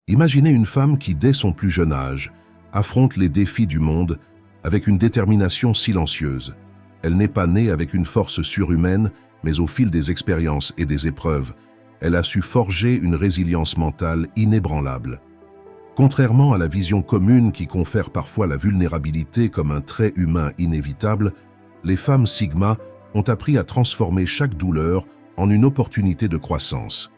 Imaginez une femme qui, dès son plus jeune âge, affronte les défis du monde avec une détermination silencieuse. Elle n'est pas née avec une force surhumaine, mais au fil des expériences et des épreuves, elle a su forger une résilience mentale inébranlable. Contrairement à la vision commune qui confère parfois la vulnérabilité comme un trait humain inévitable, les femmes Sigma ont appris à transformer chaque douleur en une opportunité de croissance.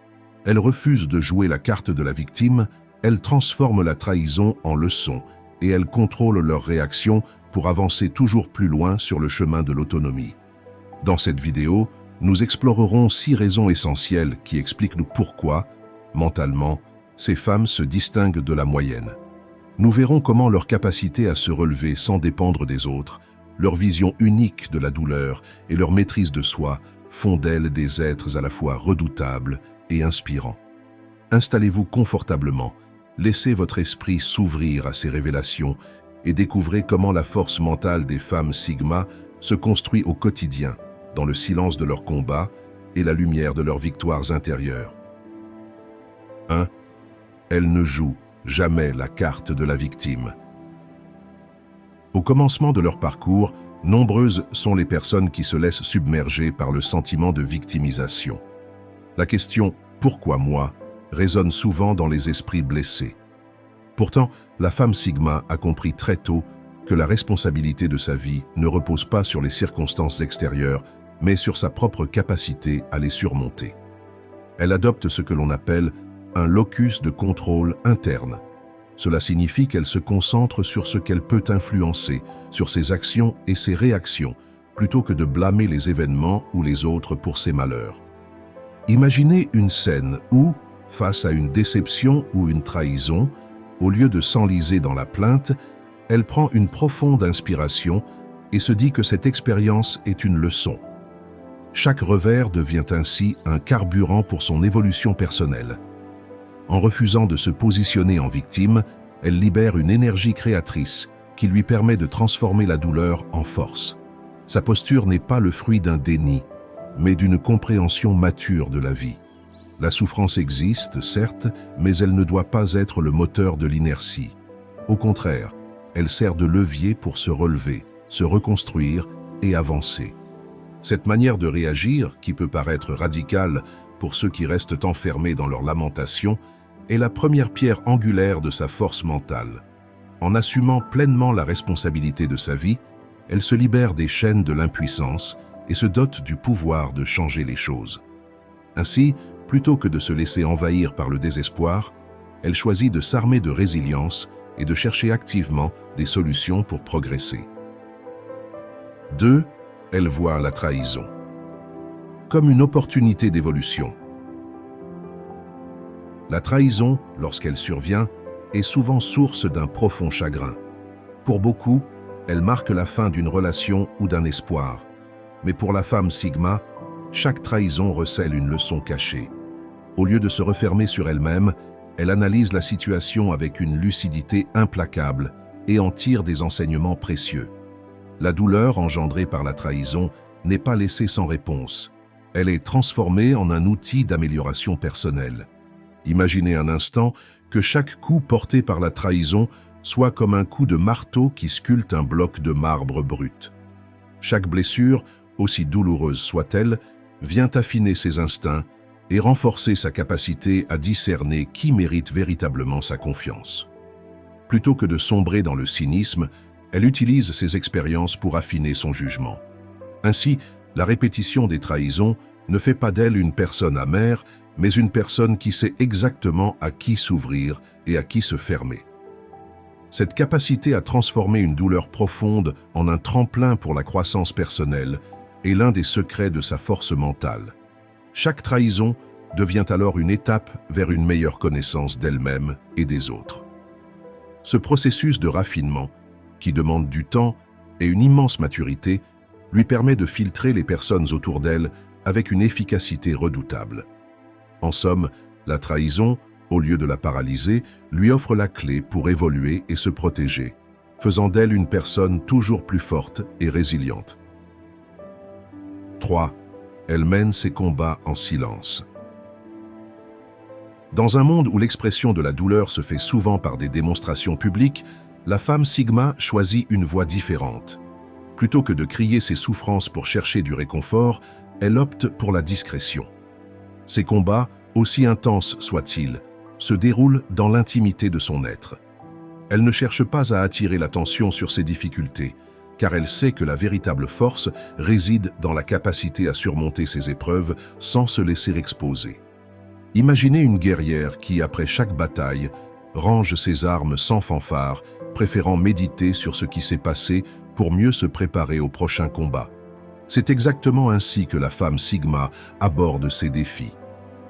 Elles refusent de jouer la carte de la victime, elles transforment la trahison en leçon et elles contrôlent leurs réactions pour avancer toujours plus loin sur le chemin de l'autonomie. Dans cette vidéo, nous explorerons 6 raisons essentielles qui expliquent pourquoi, mentalement, ces femmes se distinguent de la moyenne. Nous verrons comment leur capacité à se relever sans dépendre des autres, leur vision unique de la douleur et leur maîtrise de soi font d'elles des êtres à la fois redoutables et inspirants. Installez-vous confortablement, laissez votre esprit s'ouvrir à ces révélations et découvrez comment la force mentale des femmes Sigma se construit au quotidien, dans le silence de leurs combats et la lumière de leurs victoires intérieures. 1. Elles ne jouent jamais la carte de la victime. Au commencement de leur parcours, nombreuses sont les personnes qui se laissent submerger par le sentiment de victimisation. La question « Pourquoi moi ?» résonne souvent dans les esprits blessés. Pourtant, la femme Sigma a compris très tôt que la responsabilité de sa vie ne repose pas sur les circonstances extérieures, mais sur sa propre capacité à les surmonter. Elle adopte ce que l'on appelle un locus de contrôle interne. Cela signifie qu'elle se concentre sur ce qu'elle peut influencer, sur ses actions et ses réactions, plutôt que de blâmer les événements ou les autres pour ses malheurs. Imaginez une scène où, face à une déception ou une trahison, au lieu de s'enliser dans la plainte, elle prend une profonde inspiration et se dit que cette expérience est une leçon. Chaque revers devient ainsi un carburant pour son évolution personnelle. En refusant de se positionner en victime, elle libère une énergie créatrice qui lui permet de transformer la douleur en force. Sa posture n'est pas le fruit d'un déni, mais d'une compréhension mature de la vie. La souffrance existe, certes, mais elle ne doit pas être le moteur de l'inertie. Au contraire, elle sert de levier pour se relever, se reconstruire et avancer. Cette manière de réagir, qui peut paraître radicale pour ceux qui restent enfermés dans leur lamentation, est la première pierre angulaire de sa force mentale. En assumant pleinement la responsabilité de sa vie, elle se libère des chaînes de l'impuissance et se dote du pouvoir de changer les choses. Ainsi, plutôt que de se laisser envahir par le désespoir, elle choisit de s'armer de résilience et de chercher activement des solutions pour progresser. 2. Elle voit la trahison comme une opportunité d'évolution. La trahison, lorsqu'elle survient, est souvent source d'un profond chagrin. Pour beaucoup, elle marque la fin d'une relation ou d'un espoir. Mais pour la femme Sigma, chaque trahison recèle une leçon cachée. Au lieu de se refermer sur elle-même, elle analyse la situation avec une lucidité implacable et en tire des enseignements précieux. La douleur engendrée par la trahison n'est pas laissée sans réponse. Elle est transformée en un outil d'amélioration personnelle. Imaginez un instant que chaque coup porté par la trahison soit comme un coup de marteau qui sculpte un bloc de marbre brut. Chaque blessure, aussi douloureuse soit-elle, vient affiner ses instincts et renforcer sa capacité à discerner qui mérite véritablement sa confiance. Plutôt que de sombrer dans le cynisme, elle utilise ses expériences pour affiner son jugement. Ainsi, la répétition des trahisons ne fait pas d'elle une personne amère, mais une personne qui sait exactement à qui s'ouvrir et à qui se fermer. Cette capacité à transformer une douleur profonde en un tremplin pour la croissance personnelle est l'un des secrets de sa force mentale. Chaque trahison devient alors une étape vers une meilleure connaissance d'elle-même et des autres. Ce processus de raffinement, qui demande du temps et une immense maturité, lui permet de filtrer les personnes autour d'elle avec une efficacité redoutable. En somme, la trahison, au lieu de la paralyser, lui offre la clé pour évoluer et se protéger, faisant d'elle une personne toujours plus forte et résiliente. 3. Elle mène ses combats en silence. Dans un monde où l'expression de la douleur se fait souvent par des démonstrations publiques, la femme Sigma choisit une voie différente. Plutôt que de crier ses souffrances pour chercher du réconfort, elle opte pour la discrétion. Ses combats, aussi intenses soient-ils, se déroulent dans l'intimité de son être. Elle ne cherche pas à attirer l'attention sur ses difficultés, car elle sait que la véritable force réside dans la capacité à surmonter ses épreuves sans se laisser exposer. Imaginez une guerrière qui, après chaque bataille, range ses armes sans fanfare, préférant méditer sur ce qui s'est passé pour mieux se préparer au prochain combat. C'est exactement ainsi que la femme Sigma aborde ses défis.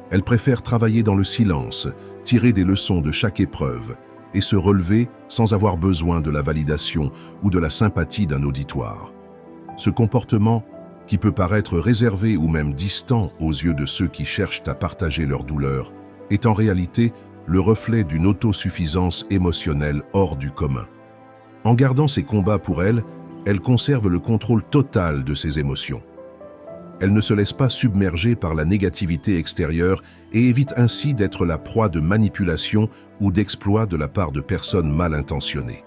Elle préfère travailler dans le silence, tirer des leçons de chaque épreuve et se relever sans avoir besoin de la validation ou de la sympathie d'un auditoire. Ce comportement, qui peut paraître réservé ou même distant aux yeux de ceux qui cherchent à partager leur douleur, est en réalité le reflet d'une autosuffisance émotionnelle hors du commun. En gardant ses combats pour elle, elle conserve le contrôle total de ses émotions. Elle ne se laisse pas submerger par la négativité extérieure et évite ainsi d'être la proie de manipulations ou d'exploits de la part de personnes mal intentionnées.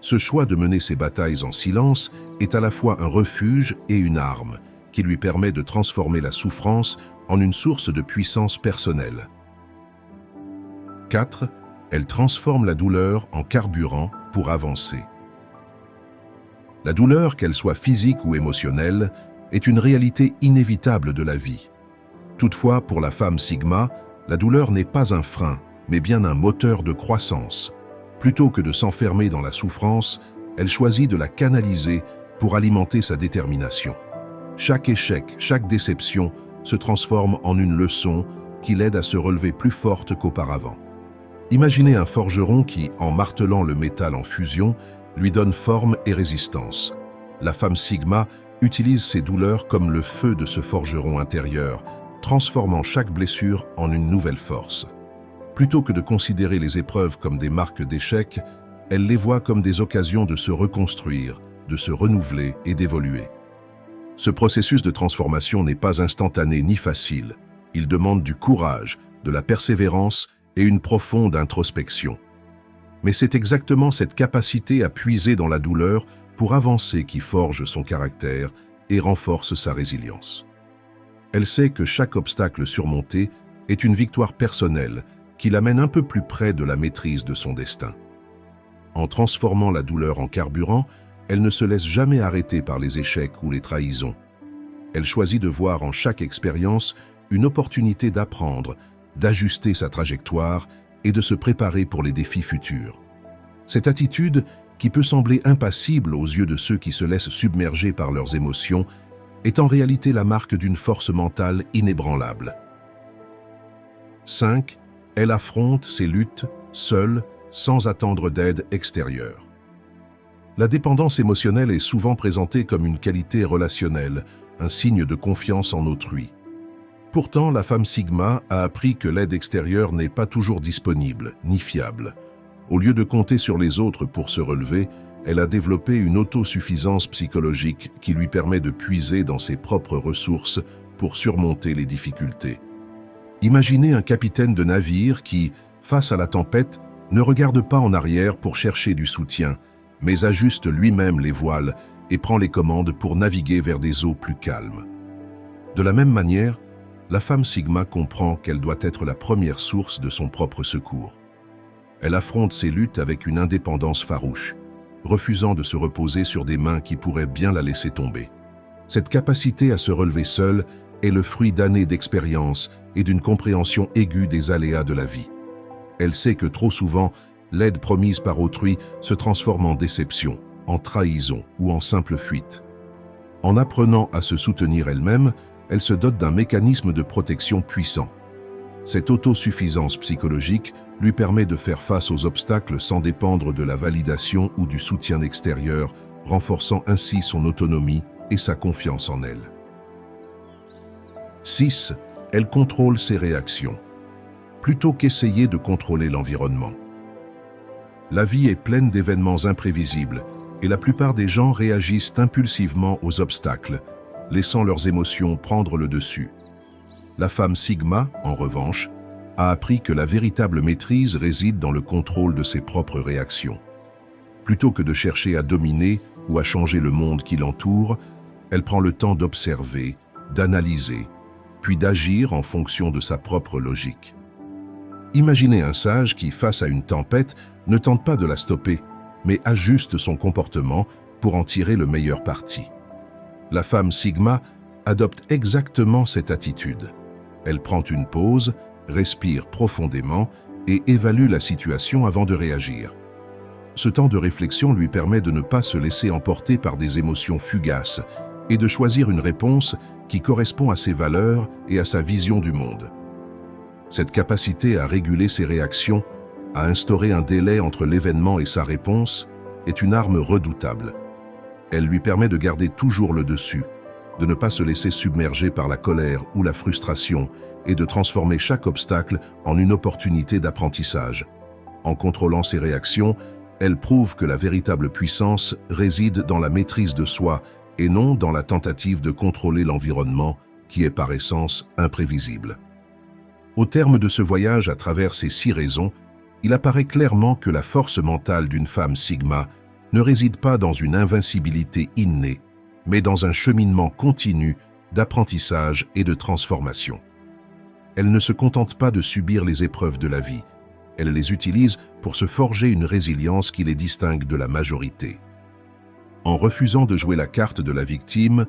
Ce choix de mener ses batailles en silence est à la fois un refuge et une arme qui lui permet de transformer la souffrance en une source de puissance personnelle. 4. Elle transforme la douleur en carburant pour avancer. La douleur, qu'elle soit physique ou émotionnelle, est une réalité inévitable de la vie. Toutefois, pour la femme Sigma, la douleur n'est pas un frein, mais bien un moteur de croissance. Plutôt que de s'enfermer dans la souffrance, elle choisit de la canaliser pour alimenter sa détermination. Chaque échec, chaque déception se transforme en une leçon qui l'aide à se relever plus forte qu'auparavant. Imaginez un forgeron qui, en martelant le métal en fusion, lui donne forme et résistance. La femme Sigma utilise ses douleurs comme le feu de ce forgeron intérieur, transformant chaque blessure en une nouvelle force. Plutôt que de considérer les épreuves comme des marques d'échec, elle les voit comme des occasions de se reconstruire, de se renouveler et d'évoluer. Ce processus de transformation n'est pas instantané ni facile. Il demande du courage, de la persévérance et une profonde introspection. Mais c'est exactement cette capacité à puiser dans la douleur pour avancer qui forge son caractère et renforce sa résilience. Elle sait que chaque obstacle surmonté est une victoire personnelle qui l'amène un peu plus près de la maîtrise de son destin. En transformant la douleur en carburant, elle ne se laisse jamais arrêter par les échecs ou les trahisons. Elle choisit de voir en chaque expérience une opportunité d'apprendre, d'ajuster sa trajectoire et de se préparer pour les défis futurs. Cette attitude, qui peut sembler impassible aux yeux de ceux qui se laissent submerger par leurs émotions, est en réalité la marque d'une force mentale inébranlable. 5. Elle affronte ses luttes seule, sans attendre d'aide extérieure. La dépendance émotionnelle est souvent présentée comme une qualité relationnelle, un signe de confiance en autrui. Pourtant, la femme Sigma a appris que l'aide extérieure n'est pas toujours disponible, ni fiable. Au lieu de compter sur les autres pour se relever, elle a développé une autosuffisance psychologique qui lui permet de puiser dans ses propres ressources pour surmonter les difficultés. Imaginez un capitaine de navire qui, face à la tempête, ne regarde pas en arrière pour chercher du soutien, mais ajuste lui-même les voiles et prend les commandes pour naviguer vers des eaux plus calmes. De la même manière, la femme Sigma comprend qu'elle doit être la première source de son propre secours. Elle affronte ses luttes avec une indépendance farouche, refusant de se reposer sur des mains qui pourraient bien la laisser tomber. Cette capacité à se relever seule est le fruit d'années d'expérience et d'une compréhension aiguë des aléas de la vie. Elle sait que trop souvent, l'aide promise par autrui se transforme en déception, en trahison ou en simple fuite. En apprenant à se soutenir elle-même, elle se dote d'un mécanisme de protection puissant. Cette autosuffisance psychologique lui permet de faire face aux obstacles sans dépendre de la validation ou du soutien extérieur, renforçant ainsi son autonomie et sa confiance en elle. 6. Elle contrôle ses réactions, plutôt qu'essayer de contrôler l'environnement. La vie est pleine d'événements imprévisibles et la plupart des gens réagissent impulsivement aux obstacles, laissant leurs émotions prendre le dessus. La femme Sigma, en revanche, a appris que la véritable maîtrise réside dans le contrôle de ses propres réactions. Plutôt que de chercher à dominer ou à changer le monde qui l'entoure, elle prend le temps d'observer, d'analyser, puis d'agir en fonction de sa propre logique. Imaginez un sage qui, face à une tempête, ne tente pas de la stopper, mais ajuste son comportement pour en tirer le meilleur parti. La femme Sigma adopte exactement cette attitude. Elle prend une pause, respire profondément et évalue la situation avant de réagir. Ce temps de réflexion lui permet de ne pas se laisser emporter par des émotions fugaces et de choisir une réponse qui correspond à ses valeurs et à sa vision du monde. Cette capacité à réguler ses réactions, à instaurer un délai entre l'événement et sa réponse, est une arme redoutable. Elle lui permet de garder toujours le dessus, de ne pas se laisser submerger par la colère ou la frustration et de transformer chaque obstacle en une opportunité d'apprentissage. En contrôlant ses réactions, elle prouve que la véritable puissance réside dans la maîtrise de soi et non dans la tentative de contrôler l'environnement qui est par essence imprévisible. Au terme de ce voyage à travers ces 6 raisons, il apparaît clairement que la force mentale d'une femme Sigma ne réside pas dans une invincibilité innée, mais dans un cheminement continu d'apprentissage et de transformation. Elle ne se contente pas de subir les épreuves de la vie, elle les utilise pour se forger une résilience qui les distingue de la majorité. En refusant de jouer la carte de la victime,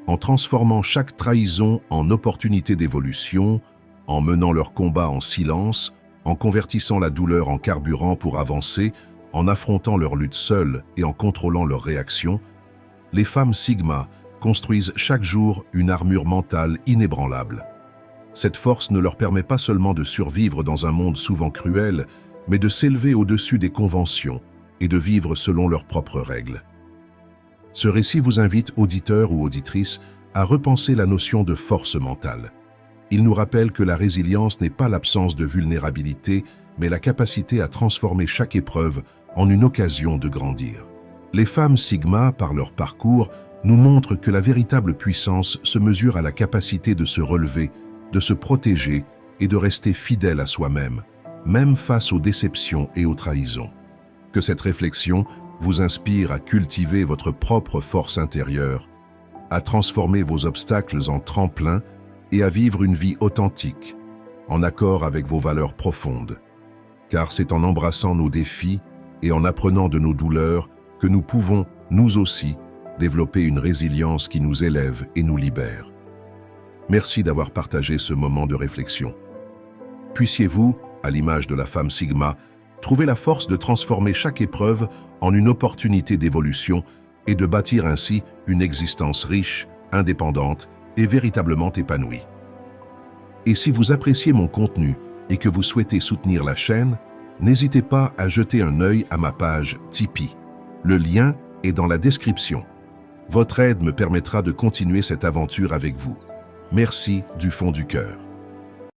en transformant chaque trahison en opportunité d'évolution, en menant leur combat en silence, en convertissant la douleur en carburant pour avancer, en affrontant leur lutte seules et en contrôlant leurs réactions, les femmes Sigma construisent chaque jour une armure mentale inébranlable. Cette force ne leur permet pas seulement de survivre dans un monde souvent cruel, mais de s'élever au-dessus des conventions et de vivre selon leurs propres règles. Ce récit vous invite, auditeurs ou auditrices, à repenser la notion de force mentale. Il nous rappelle que la résilience n'est pas l'absence de vulnérabilité, mais la capacité à transformer chaque épreuve en une occasion de grandir. Les femmes Sigma, par leur parcours, nous montrent que la véritable puissance se mesure à la capacité de se relever, de se protéger et de rester fidèle à soi-même, même face aux déceptions et aux trahisons. Que cette réflexion vous inspire à cultiver votre propre force intérieure, à transformer vos obstacles en tremplins et à vivre une vie authentique, en accord avec vos valeurs profondes. Car c'est en embrassant nos défis et en apprenant de nos douleurs que nous pouvons, nous aussi, développer une résilience qui nous élève et nous libère. Merci d'avoir partagé ce moment de réflexion. Puissiez-vous, à l'image de la femme Sigma, trouver la force de transformer chaque épreuve en une opportunité d'évolution et de bâtir ainsi une existence riche, indépendante et véritablement épanouie. Et si vous appréciez mon contenu et que vous souhaitez soutenir la chaîne, n'hésitez pas à jeter un œil à ma page Tipeee. Le lien est dans la description. Votre aide me permettra de continuer cette aventure avec vous. Merci du fond du cœur.